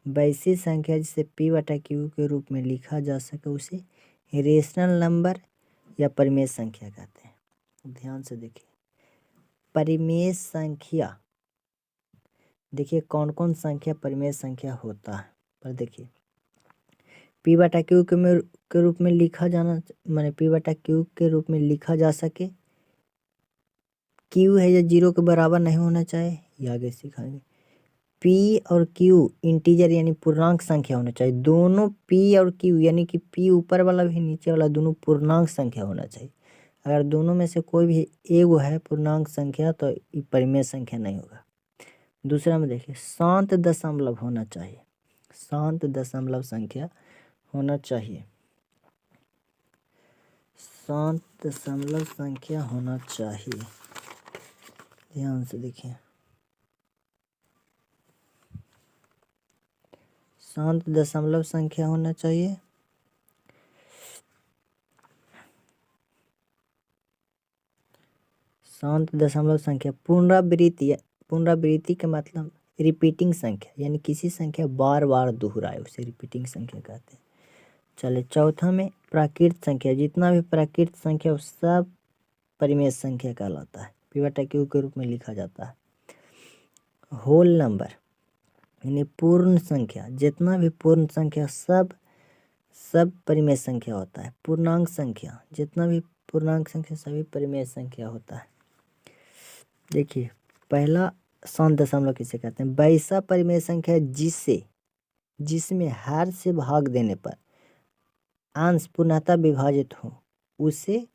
वैसी संख्या जिसे p बटा q के रूप में लिखा जा सके उसे रेशनल नंबर या परिमेय संख्या कहते हैं। ध्यान से देखिए, परिमेय संख्या, देखिए कौन कौन संख्या परिमेय संख्या होता है। पर देखिए p बटा q के रूप में लिखा जाना, माने p बटा q के रूप में लिखा जा सके, q है या 0 के बराबर नहीं होना चाहिए, ये आगे सिखाएंगे। p और q इंटीजर यानी पूर्णांक संख्या होना चाहिए। दोनों p और q यानी कि p ऊपर वाला भी नीचे वाला दोनों पूर्णांक संख्या होना चाहिए। अगर दोनों में से कोई भी एगो है पूर्णांक संख्या तो ये परिमेय संख्या नहीं होगा। दूसरा में देखिए शांत दशमलव होना चाहिए, शांत दशमलव संख्या होना चाहिए, शांत दशमलव संख्या होना चाहिए। ध्यान से देखिए, शांत दशमलव संख्या होना चाहिए। शांत दशमलव संख्या पुनरावृत्ति का मतलब रिपीटिंग संख्या, यानी किसी संख्या बार बार दोहराए उसे रिपीटिंग संख्या कहते हैं। चलिए चौथा में प्राकृत संख्या, जितना भी प्राकृत संख्या वो सब परिमेय संख्या कहलाता है, p बटा q के रूप में लिखा जाता है। होल नंबर यानी पूर्ण संख्या, जितना भी पूर्ण संख्या सब परिमेय संख्या होता है। पूर्णांक संख्या, जितना भी पूर्णांक संख्या सभी परिमेय संख्या होता है। देखिए पहला शांत दशमलव किसे कहते हैं, वैसा परिमेय संख्या जिसमें हर से भाग देने पर अंश पूर्णतः विभाजित हो उसे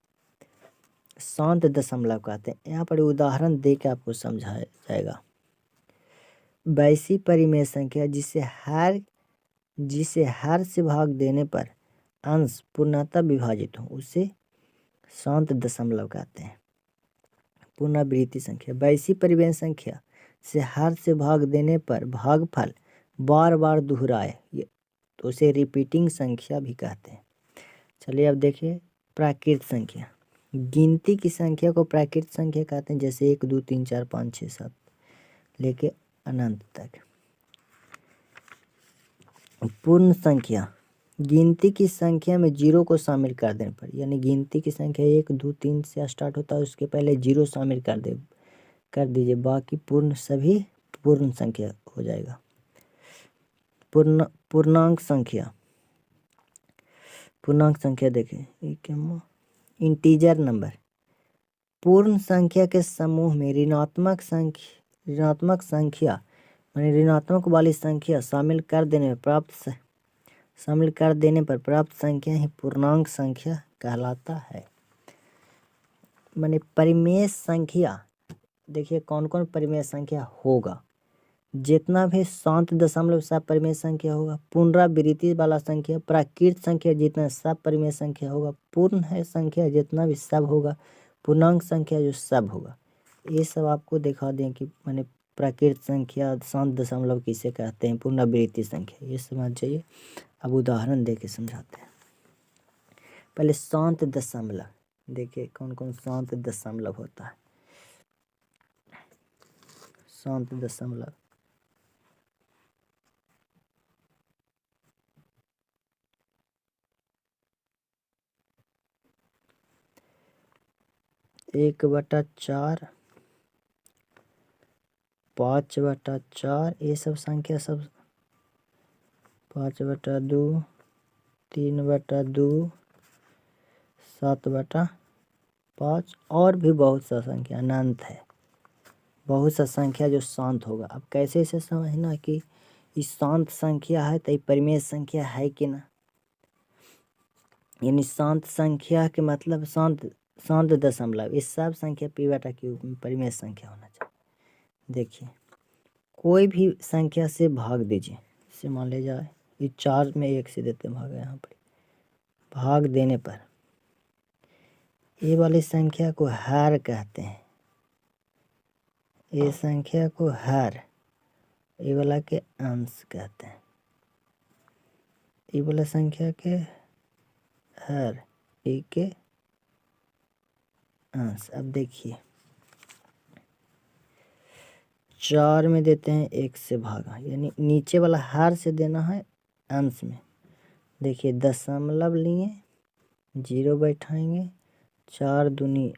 शांत दशमलव कहते हैं। यहाँ पर उदाहरण दे के आपको समझाया जाएगा। वैसी परिमेय संख्या जिसे हर से भाग देने पर अंश पूर्णतः विभाजित हो उसे शांत दशमलव कहते हैं। पुनरावृत्ति संख्या, वैसी परिमेय संख्या से हर से भाग देने पर भागफल बार बार दोहराए तो उसे रिपीटिंग संख्या भी कहते हैं। चलिए अब देखिए प्राकृत संख्या, गिनती की संख्या को प्राकृत संख्या कहते हैं, जैसे 1 2 3 4 5 6 7 लेके अनंत तक। पूर्ण संख्या, गिनती की संख्या में 0 को शामिल कर देने पर, यानी गिनती की संख्या 1 2 3 से स्टार्ट होता है, उसके पहले 0 शामिल कर दीजिए, बाकी सभी पूर्ण संख्या हो जाएगा। पूर्णांक संख्या देखिए ये क्या, इंटीजर नंबर, पूर्ण संख्या के समूह में ऋणात्मक संख्या यानी ऋणात्मक वाली संख्या शामिल कर देने पर प्राप्त संख्या ही पूर्णांक संख्या कहलाता है। माने परिमेय संख्या, देखिए कौन कौन परिमेय संख्या होगा, जितना भी शांत दशमलव सब परिमेय संख्या होगा, पुनरावृत्ति वाला संख्या, प्राकृत संख्या जितना सब परिमेय संख्या होगा, पूर्ण है संख्या जितना भी सब होगा, पूर्णांक संख्या जो सब होगा। ये सब आपको दिखा दें कि मैंने प्राकृत संख्या, शांत दशमलव किसे कहते हैं, पुनरावृत्ति संख्या, ये समझ जाइए। अब उदाहरण दे के समझाते हैं। पहले शांत दशमलव, देखिए कौन कौन शांत दशमलव होता है। शांत दशमलव, एक बटा 4, 5 बटा 4, ये सब संख्या सब 5 बटा 2, 3 बटा 2, 7 बटा 5 और भी बहुत सा संख्या अनंत है, बहुत सा संख्या जो शांत होगा। अब कैसे इसे समझना कि इस शांत संख्या है तो ये परिमेय संख्या है कि ना, यानी शांत संख्या के मतलब शांत दशमलव, इस सब संख्या p बटा q परिमेय संख्या होना चाहिए। देखिए कोई भी संख्या से भाग दीजिए, जैसे मान ले जाए ये 4 में 1 से देते भाग, यहाँ पर भाग देने पर ये वाली संख्या को हर कहते हैं, ये संख्या को हर, ये वाला के अंश कहते हैं, ये वाला संख्या के हर, ये के अंश। अब देखिए 4 में देते हैं 1 से भागा, यानी नीचे वाला हर से देना है अंश में। देखिए दशमलव लिए, 0 बैठाएंगे, 4 दूनी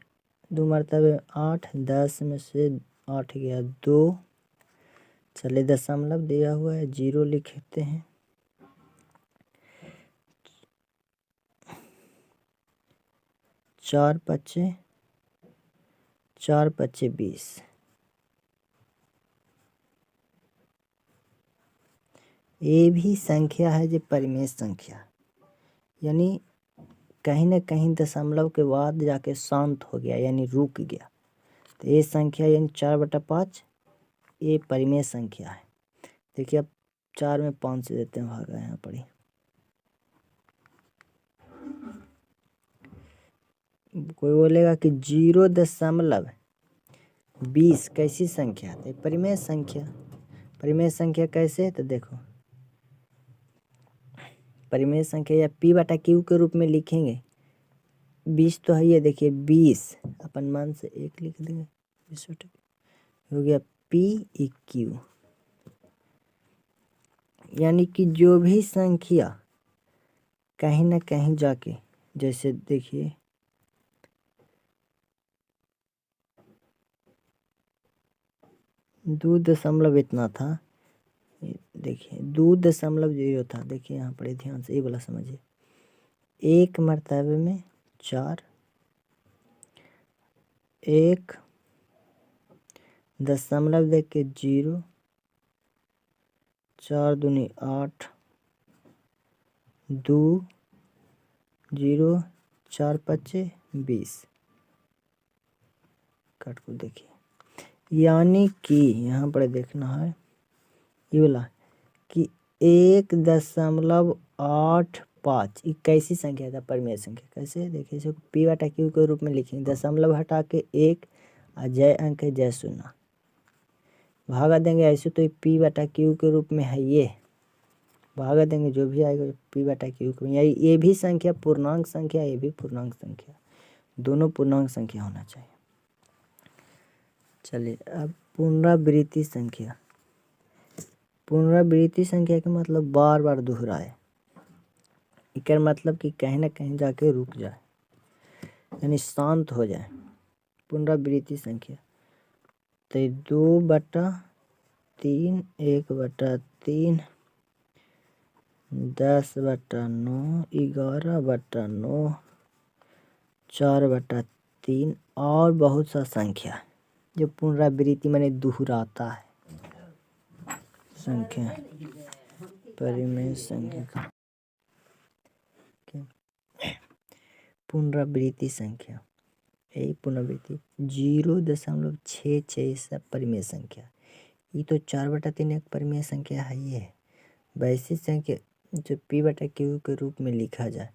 2 मरतबे 8, 10 में से 8 गया 2। चलिए दशमलव दिया हुआ है, 0 लिखते हैं। 4 पच्चे 20। ये भी संख्या है जो परिमेय संख्या, यानी कहीं ना कहीं दशमलव के बाद जाके शांत हो गया, यानी रुक गया। तो ये संख्या यानी 4/5 ये परिमेय संख्या है। देखिए अब 4 में 5 से देते हैं भागा, यहाँ पर ही कोई बोलेगा कि 0.20 कैसी संख्या है? परिमेय संख्या। परिमेय संख्या कैसे है तो देखो, परिमेय संख्या या P/Q के रूप में लिखेंगे। 20 तो है ये, देखिए 20 अपन मान से 1 लिख देंगे, 20 हो गया P/Q। यानी कि जो भी संख्या कहीं ना कहीं जाके, जैसे देखिए 2 दशमलव इतना था, देखिए 2.0 था। देखिए यहाँ पर ध्यान से ये वाला समझिए, 1 मरतबे में 4, 1 दशमलव दे के 0, 4 दूनी 8, 2 0, 4 पच्चे 20। कट को देखिए, यानी कि यहाँ पर देखना है ये वाला कि 1.85 ये कैसी संख्या था? परिमेय संख्या। कैसे? देखिए इसको P/Q के रूप में लिखेंगे। दशमलव हटा के 1 और जय अंक है जय शून्य, भागा देंगे ऐसे तो P/Q के रूप में है, ये भागा देंगे जो भी आएगा P/Q के। ये भी संख्या पूर्णांक संख्या, ये भी पूर्णांक संख्या, दोनों पूर्णांक संख्या होना चाहिए। चलिए अब पुनरावृत्ति संख्या। पुनरावृत्ति संख्या का मतलब बार बार दोहराए, इसका मतलब कि कहीं ना कहीं जाके रुक जाए, यानी शांत हो जाए। पुनरावृत्ति संख्या तो 2/3, 1/3, 10/9, 11/9, 4/3 और बहुत सा संख्या जो पुनरावृत्ति माने दोहराता है संख्या, परिमेय संख्या। पुनरावृत्ति संख्या, यही पुनरावृत्ति 0.66 सब परिमेय संख्या। ये तो 4/3 एक परिमेय संख्या है। ये वैसी संख्या जो P/Q के रूप में लिखा जाए,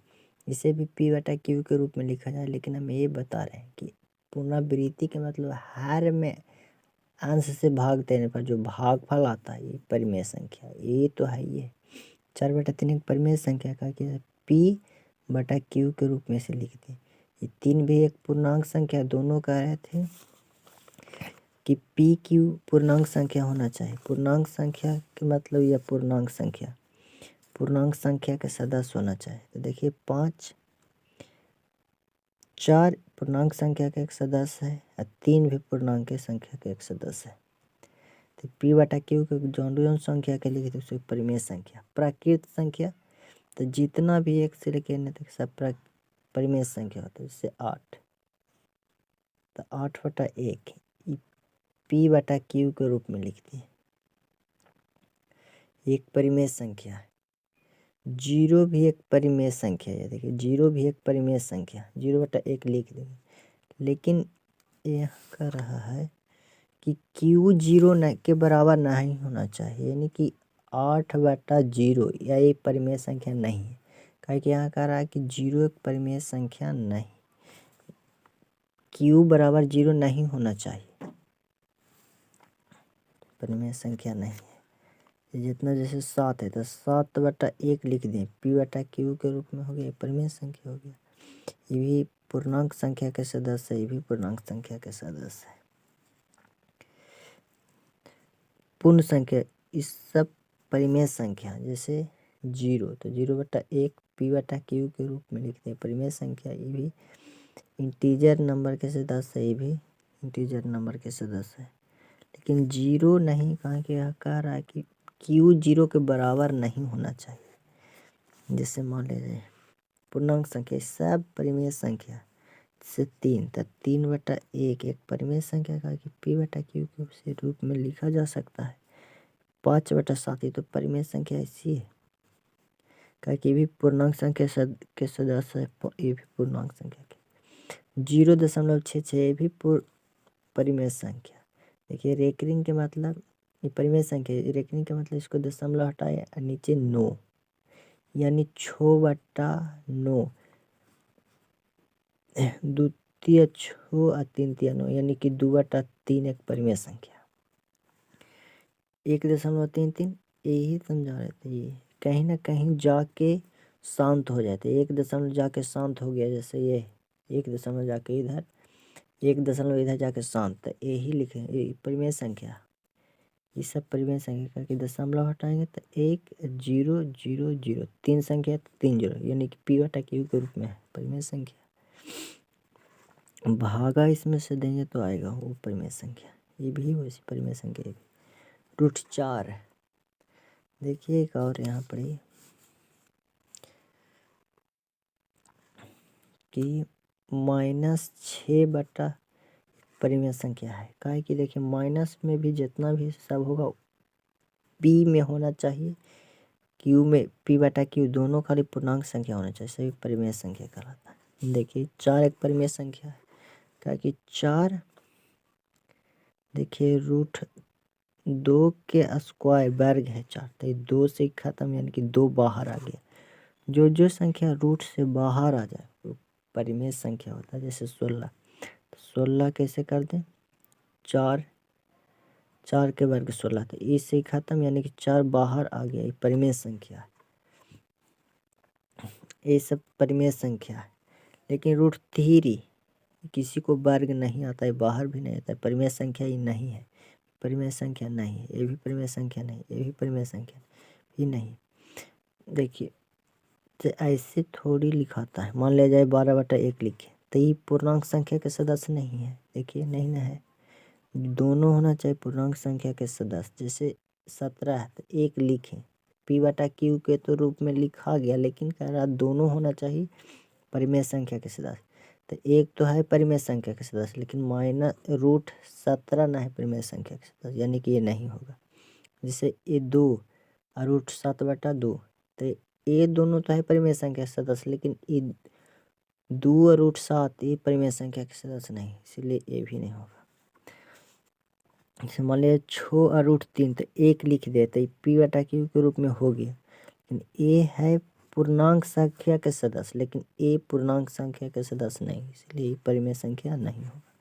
इसे भी P/Q के रूप में लिखा जाए, लेकिन हम ये बता रहे हैं कि पुनरावृत्ति के मतलब हर में अंश से भाग देने पर जो भागफल आता है, ये परिमेय संख्या। ये तो है, ये 4/3 एक परिमेय संख्या का कि P/Q के रूप में से लिखते हैं। ये 3 भी एक पूर्णांक संख्या, दोनों कह रहे थे कि PQ पूर्णांक संख्या होना चाहिए। पूर्णांक संख्या के मतलब यह पूर्णांक संख्या, पूर्णांक संख्या के सदस्य होना चाहिए। तो देखिए 5, 4 पूर्णांक संख्या का एक सदस्य है और 3 भी पूर्णांक संख्या का एक सदस्य है। तो P/Q के जौन संख्या के लिखे थे उसे परिमेय संख्या। प्राकृत संख्या तो जितना भी 1 से लेकर n तक सब परिमेय संख्या होता है। जैसे 8, तो 8/1 P/Q के रूप में लिखती है, एक परिमेय संख्या है। 0 भी एक परिमेय संख्या है। देखिए 0 भी एक परिमेय संख्या, 0/1 लिख देंगे। लेकिन यह कह रहा है कि Q 0 के बराबर नहीं होना चाहिए, यानी कि 8/0 या एक परिमेय संख्या नहीं है। कहे कि यहाँ कह रहा है कि 0 एक परिमेय संख्या नहीं, Q बराबर 0 नहीं होना चाहिए, परिमेय संख्या नहीं है। जितना जैसे 7 है तो 7/1 लिख दें, P/Q के रूप में हो गया, परिमेय संख्या हो गया। ये भी पूर्णांक संख्या के सदस्य है, ये भी पूर्णांक संख्या के सदस्य है। पूर्ण संख्या इस सब परिमेय संख्या जैसे 0 तो 0/1 p/q के रूप में लिखते हैं परिमेय संख्या। ये भी इंटीजर नंबर के सदस्य है, ये भी इंटीजर नंबर के सदस्य है, लेकिन 0 नहीं कह रहा है कि q 0 के बराबर नहीं होना चाहिए। जैसे मान लीजिए पूर्णांक संख्या सब परिमेय संख्या से 3 तो 3/1 एक परिमेय संख्या का कि p/q के रूप में लिखा जा सकता है। 5/7 ये तो परिमेय संख्या ऐसी है कि भी पूर्णांक संख्या के सदस्य है, ये भी पूर्णांक संख्या के। 0.66 ये भी परिमेय संख्या। देखिए रेकरिंग के मतलब ये परिमेय संख्या, रेकरिंग का मतलब इसको दशमलव हटाए और नीचे 9 यानी 6/9 द्वितीय 6 और तृतीय 9 यानी कि 2/3 एक परिमेय संख्या। 1.33 यही समझा रहे थे, ये कहीं ना कहीं जाके शांत हो जाते, 1 दशमलव जाके शांत हो गया, जैसे ये 1 दशमलव जाके इधर 1 दशमलव इधर जाके शांत, तो यही लिखे ये परिमेय संख्या। ये सब परिमेय संख्या करके दशमलव हटाएंगे तो 1 0 0 0 3 संख्या तो 3 0 यानी कि p/q के रूप में है परिमेय संख्या। भागा इसमें से देंगे तो आएगा वो परिमेय संख्या। ये भी वैसी परिमेय संख्या। √4 देखिए एक और यहाँ पर ही कि -6 परिमेय संख्या है। काहे कि देखिए माइनस में भी जितना भी सब होगा p में होना चाहिए, q में p/q दोनों खाली पूर्णांक संख्या होना चाहिए, सभी परिमेय संख्या कहलाता है। देखिए 4 एक परिमेय संख्या है, काहे कि 4 देखिए √2 के स्क्वायर वर्ग है 4, तो 2 से खत्म यानी कि 2 बाहर आ गया। जो संख्या रूट से बाहर आ जाए वो परिमेय संख्या होता है। जैसे 16 तो 16 कैसे कर दें, 4 के वर्ग 16, तो इससे खत्म यानी कि 4 बाहर आ गया, ये परिमेय संख्या है। ये सब परिमेय संख्या है। लेकिन √3 किसी को वर्ग नहीं आता है, बाहर भी नहीं आता है, परिमेय संख्या ही नहीं है, परिमेय संख्या नहीं है। ये भी परिमेय संख्या नहीं, ये भी परिमेय संख्या ही नहीं। देखिए तो ऐसे थोड़ी लिखाता है, मान लिया जाए 12/1 लिखे तो ये पूर्णांक संख्या के सदस्य नहीं है। देखिए नहीं ना है, दोनों होना चाहिए पूर्णांक संख्या के सदस्य। जैसे 17 है तो 1 लिखें, p/q के तो रूप में लिखा गया, लेकिन कह रहा दोनों होना चाहिए परिमेय संख्या के सदस्य। तो एक तो है परिमेय संख्या के सदस्य, लेकिन -√17 ना है परिमेय संख्या के सदस्य, यानी कि ये नहीं होगा। जैसे ये 2 और √7/2 तो ये दोनों तो है परिमेय संख्या के सदस्य, लेकिन ये 2 और √7 ये परिमेय संख्या के सदस्य नहीं, इसलिए ये भी नहीं होगा। जैसे मान लिया 6 और √3 तो 1 लिख दे तो p/q के रूप में हो गया, लेकिन ये है पूर्णांक संख्या के सदस्य, लेकिन ये पूर्णांक संख्या के सदस्य नहीं, इसलिए परिमेय संख्या नहीं होगा।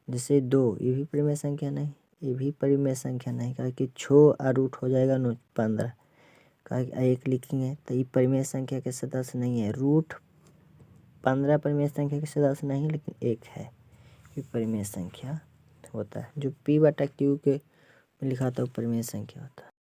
जैसे 2 ये भी परिमेय संख्या नहीं, ये भी परिमेय संख्या नहीं, कहा कि 6 और रूट हो जाएगा 15, कहा कि 1 लिखेंगे तो ये परिमेय संख्या के सदस्य नहीं है। √15 परिमेय संख्या के सदस्य नहीं, लेकिन 1 है, ये परिमेय संख्या होता है। जो p/q के लिखा था वो परिमेय संख्या होता है।